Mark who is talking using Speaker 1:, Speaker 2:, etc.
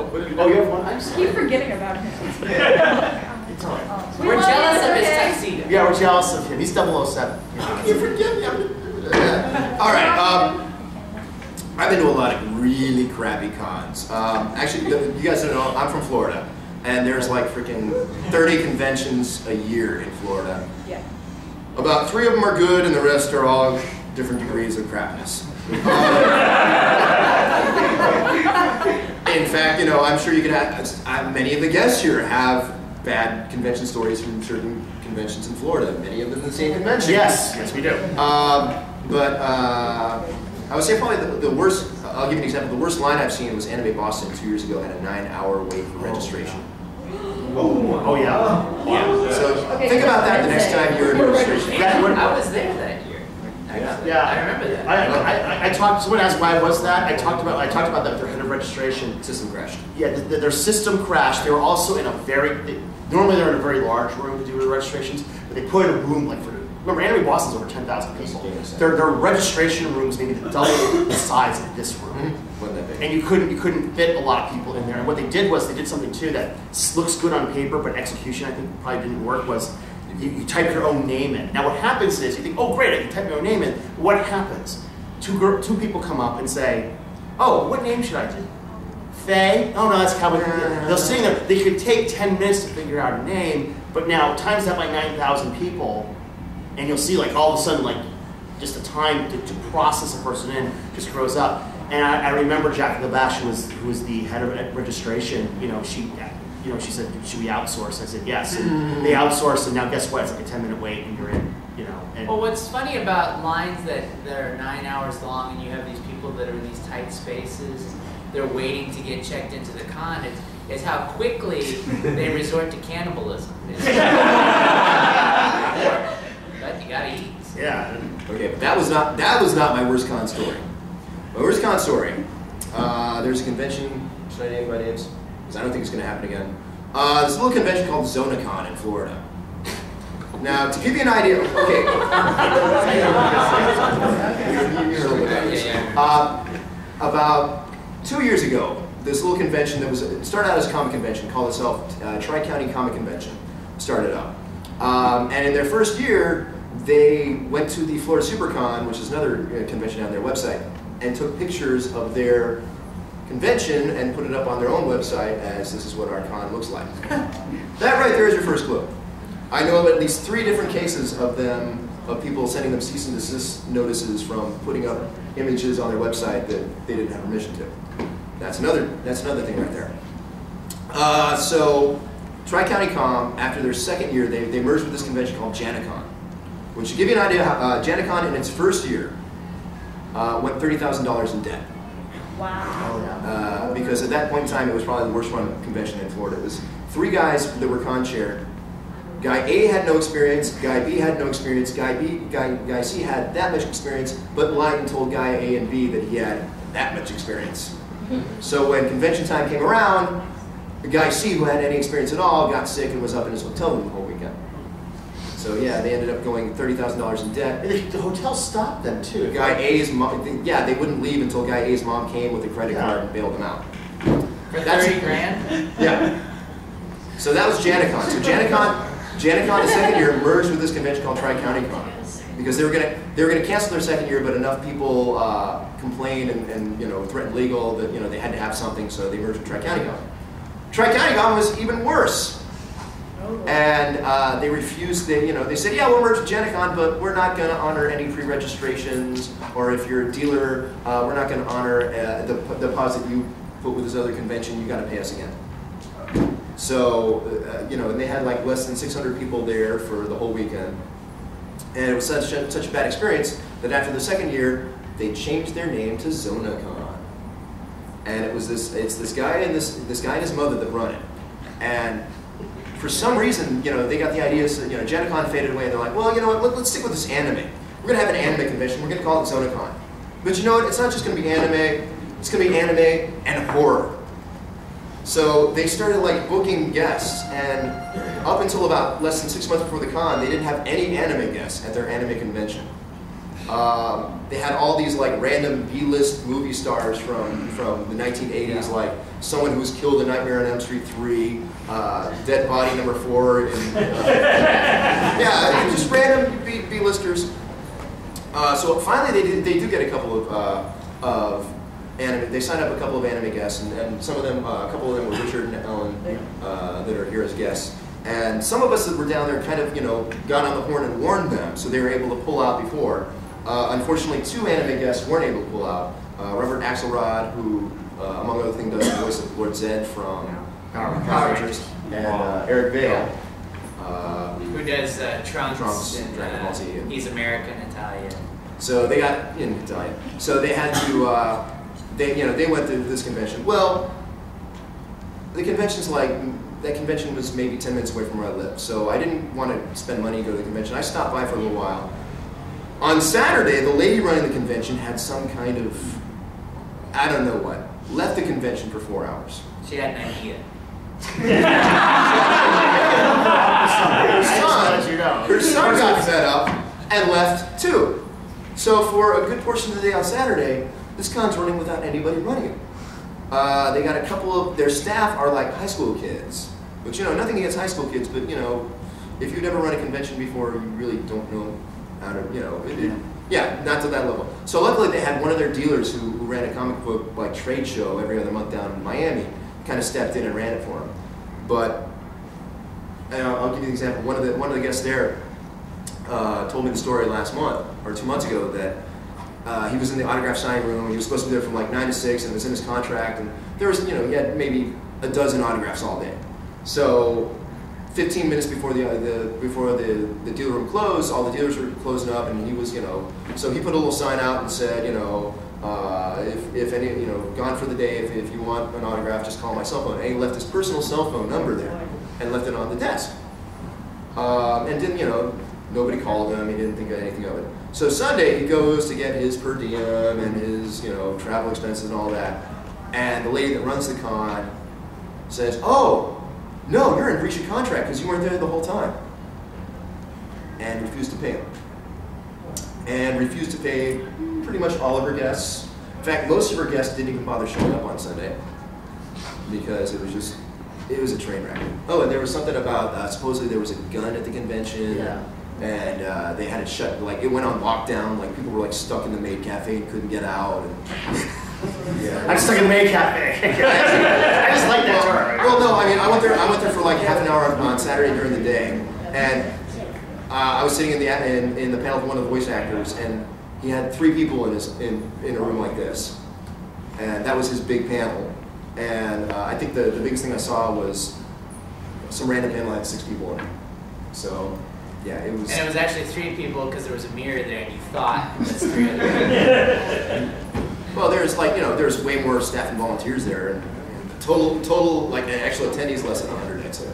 Speaker 1: Oh, you have one?
Speaker 2: I keep forgetting about him.
Speaker 1: It's all right.
Speaker 3: We're jealous of his tuxedo.
Speaker 1: Yeah, we're jealous of him. He's 007. You forget me. All right. I've been to a lot of really crappy cons. Actually, you guys don't know, I'm from Florida. And there's like freaking 30 conventions a year in Florida.
Speaker 2: Yeah.
Speaker 1: About 3 of them are good and the rest are all different degrees of crapness. In fact, you know, I'm sure you could have, many of the guests here have bad convention stories from certain conventions in Florida. Many of them the same convention.
Speaker 4: Yes, we do.
Speaker 1: I would say probably the worst, I'll give you an example, the worst line I've seen was Anime Boston 2 years ago, had a 9-hour wait for registration.
Speaker 4: Oh yeah.
Speaker 1: Yeah. So think about that the next time you're in registration.
Speaker 3: I was there that year.
Speaker 4: Yeah.
Speaker 3: I remember that.
Speaker 4: I talked. Someone asked why was that. I talked about that their head of registration
Speaker 1: System crashed.
Speaker 4: Yeah, their system crashed. They were also in a normally they're in a very large room to do the registrations, but they put in a room like for. Remember, Anime Boston's over 10,000 people. Their registration rooms maybe double the size of this room, and you couldn't fit a lot of people in there. And what they did was they did something too that looks good on paper, but execution I think probably didn't work. Was you type your own name in. Now what happens is you think, oh great, I can type my own name in. What happens? Two people come up and say, oh, what name should I do? Faye? Oh no, that's Cowboy. They'll sing there. They could take 10 minutes to figure out a name, but now times that by 9,000 people. And you'll see like all of a sudden like just the time to process a person in just grows up. And I remember Jackie Labash, who was the head of registration, she said, should we outsource? I said yes. And they outsourced, and now guess what? It's like a 10-minute wait and you're in, And
Speaker 3: well, what's funny about lines that are 9 hours long and you have these people that are in these tight spaces, they're waiting to get checked into the con, is how quickly they resort to cannibalism. But you gotta eat.
Speaker 4: Yeah.
Speaker 1: Okay, but that was not my worst con story. My worst con story. There's a convention. Should I name my names? Because I don't think it's going to happen again. This little convention called ZonaCon in Florida. Now, to give you an idea, okay. About 2 years ago, this little convention it started out as a comic convention, called itself Tri-County Comic Convention, started up. And in their first year, they went to the Florida SuperCon, which is another convention on their website, and took pictures of their convention and put it up on their own website as this is what our con looks like. That right there is your first clue. I know of at least 3 different cases of people sending them cease and desist notices from putting up images on their website that they didn't have permission to. That's another thing right there. So Tri-County Com, after their second year, they merged with this convention called JanaCon. Which, to give you an idea, JanaCon in its first year went $30,000 in debt.
Speaker 2: Wow.
Speaker 1: Because at that point in time, it was probably the worst run convention in Florida. It was 3 guys that were con chair. Guy A had no experience, Guy B had no experience, Guy C had that much experience, but lied and told Guy A and B that he had that much experience. So when convention time came around, the Guy C, who had any experience at all, got sick and was up in his hotel room the whole weekend. So yeah, they ended up going $30,000 in debt.
Speaker 4: And the hotel stopped them too.
Speaker 1: Guy A's mom, yeah, they wouldn't leave until Guy A's mom came with a credit card and bailed them out.
Speaker 3: For 30 grand?
Speaker 1: Yeah. So that was JanaCon. So JanaCon the second year merged with this convention called Tri-County Con. Because they were gonna cancel their second year, but enough people complained and threatened legal that they had to have something, so they merged with Tri-County Con. Tri-County Con was even worse. And they refused, they said, yeah, we'll merge with JanaCon, but we're not going to honor any pre-registrations, or if you're a dealer, we're not going to honor the deposit you put with this other convention, you got to pay us again. So, and they had like less than 600 people there for the whole weekend. And it was such a bad experience that after the second year, they changed their name to ZonaCon. And it's this guy and this guy and his mother that run it. And for some reason, they got the idea, so, JanaCon faded away, and they're like, well, you know what, let's stick with this anime. We're going to have an anime convention, we're going to call it ZonaCon. But you know what, it's not just going to be anime, it's going to be anime and horror. So they started like booking guests, and up until about less than 6 months before the con, they didn't have any anime guests at their anime convention. They had all these like random B-list movie stars from the 1980s, like someone who's killed in Nightmare on Elm Street 3, dead body number 4, and yeah, just random B-listers. So finally they do get a couple of anime. They signed up a couple of anime guests, and some of them, a couple of them were Richard and Ellen that are here as guests. And some of us that were down there kind of, got on the horn and warned them, so they were able to pull out before. Unfortunately, 2 anime guests weren't able to pull out. Robert Axelrod, who, among other things, does the voice of Lord Zed from Power Rangers, and Eric Vale,
Speaker 3: who does Trunks
Speaker 1: and Dragon Ball Z.
Speaker 3: He's American Italian.
Speaker 1: So they got in Italian. So they had to, they went to this convention. Well, the convention's that convention was maybe 10 minutes away from where I live. So I didn't want to spend money to go to the convention. I stopped by for a little while. On Saturday, the lady running the convention had some kind of, I don't know what, left the convention for 4 hours.
Speaker 3: She had an idea.
Speaker 1: Her son got fed up and left too. So for a good portion of the day on Saturday, this con's running without anybody running it. They got a couple of, their staff are like high school kids. Which, nothing against high school kids, but, if you've never run a convention before, you really don't know how to, yeah, not to that level. So luckily they had one of their dealers who ran a comic book trade show every other month down in Miami, kind of stepped in and ran it for them. But, I'll give you an example. One of the guests there told me the story last month, or 2 months ago, that he was in the autograph signing room. He was supposed to be there from 9 to 6, and it was in his contract. And there was, he had maybe a dozen autographs all day. So 15 minutes before the dealer room closed, all the dealers were closing up, and he was, so he put a little sign out and said, if any, gone for the day, if you want an autograph, just call my cell phone. And he left his personal cell phone number there and left it on the desk. And didn't, nobody called him. He didn't think anything of it. So Sunday he goes to get his per diem and his, travel expenses and all that. And the lady that runs the con says, "Oh, no, you're in breach of contract because you weren't there the whole time," and refused to pay him. And refused to pay pretty much all of her guests. In fact, most of her guests didn't even bother showing up on Sunday because it was a train wreck. Oh, and there was something about, supposedly there was a gun at the convention. Yeah. And they had it shut, it went on lockdown, people were stuck in the maid cafe and couldn't get out. And yeah.
Speaker 4: I'm stuck in the maid cafe. I just like that term.
Speaker 1: Well, no, I went there for half an hour on Saturday during the day, and I was sitting in the panel with one of the voice actors, and he had 3 people in a room like this, and that was his big panel. And I think the biggest thing I saw was some random panel had 6 people in it. So. Yeah, it was.
Speaker 3: And it was actually 3 people because there was a mirror there, and you thought it was 3 other people.
Speaker 1: Well, there's there's way more staff and volunteers there, and total actual attendees less than 100, I'd say.